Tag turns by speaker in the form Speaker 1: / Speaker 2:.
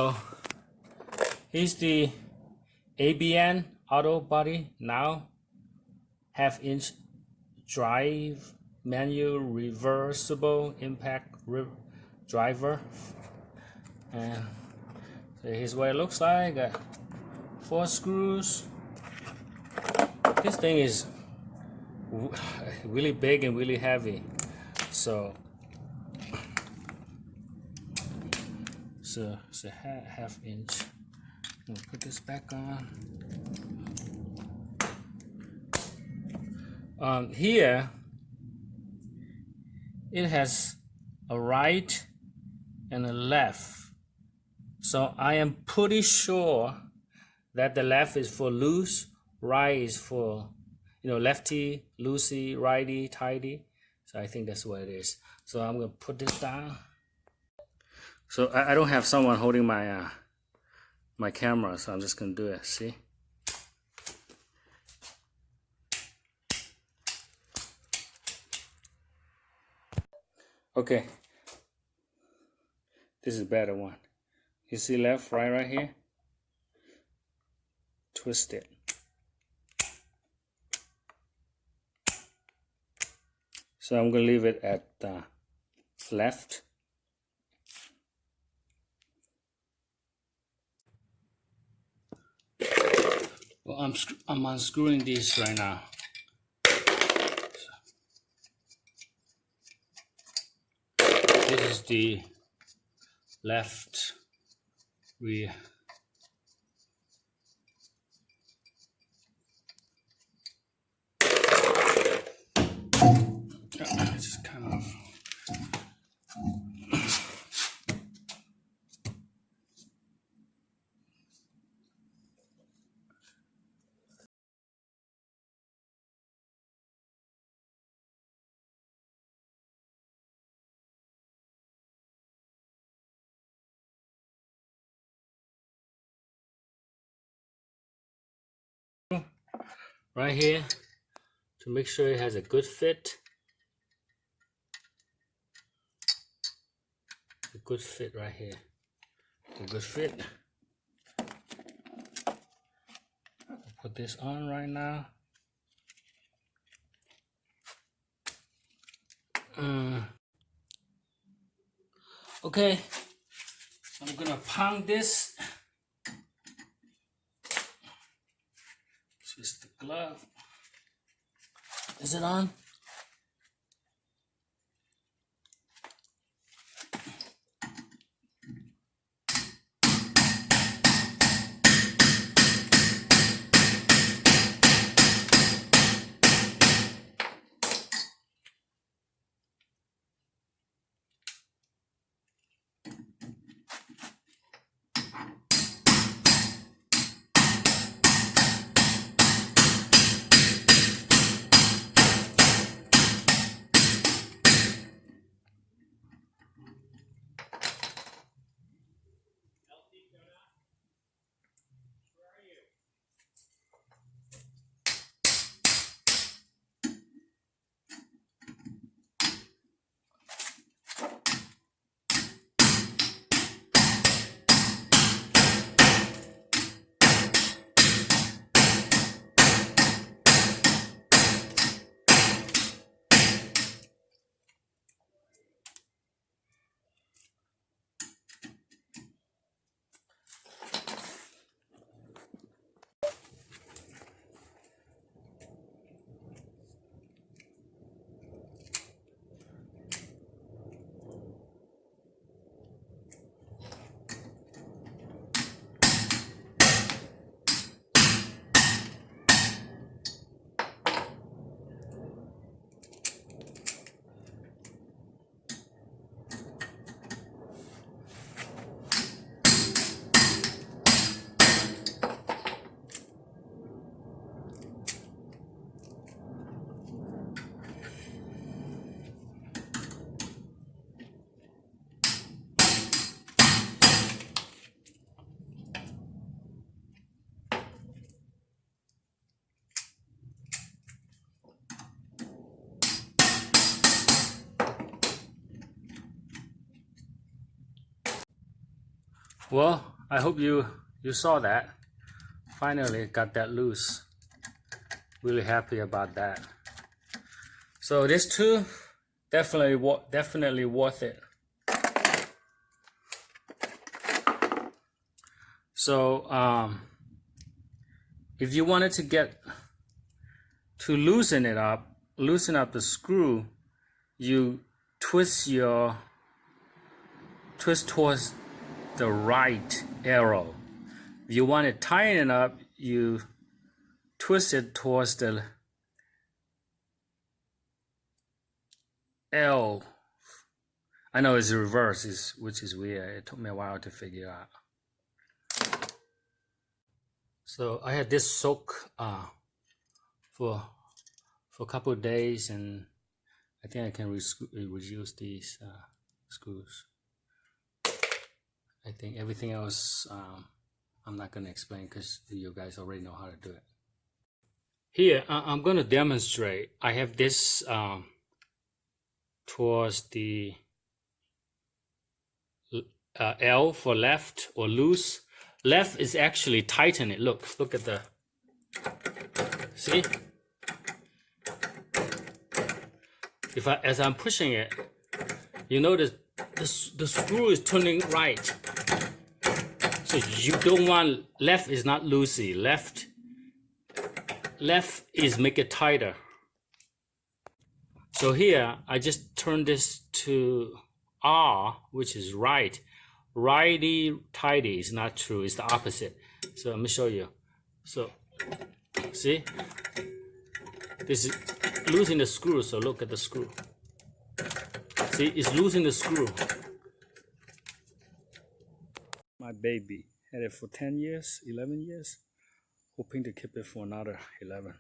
Speaker 1: So here's the ABN auto body now, half-inch drive manual reversible impact driver, and so here's what it looks like. Got 4 screws. This thing is really big and really heavy, so it's a half-inch. I'm gonna put this back on. Here it has a right and a left, so I am pretty sure that the left is for loose, right is for, lefty, loosey, righty, tighty. So I think that's what it is. So I'm gonna put this down. So I don't have someone holding my my camera, so I'm just gonna do it. See? Okay. This is a better one. You see left, right here? Twist it. So I'm gonna leave it at left. Well, I'm unscrewing these right now. This is the left rear. Just kind of. Right here to make sure it has a good fit. A good fit right here. A good fit. I'll put this on right now. Okay, so I'm gonna pound this. This is the glove. Is it on? Well, I hope you saw that. Finally got that loose. Really happy about that. So this too, definitely worth it. So if you wanted to loosen up the screw, you twist towards the right arrow. If you want to tighten it up, you twist it towards the L. I know it's reverse, which is weird. It took me a while to figure out. So I had this soak for a couple of days, and I think I can reuse these screws. I think everything else I'm not going to explain because you guys already know how to do it. Here I'm going to demonstrate. I have this towards the L for left or loose. Left is actually tighten it. Look at the, see? As I'm pushing it, you notice the screw is turning right. So you don't want, left is not loosey. Left is make it tighter. So here I just turn this to R, which is right. Righty tighty is not true, it's the opposite. So let me show you. So see, this is losing the screw. So look at the screw. See, it's losing the screw. My baby had it for 10 years, 11 years, hoping to keep it for another 11.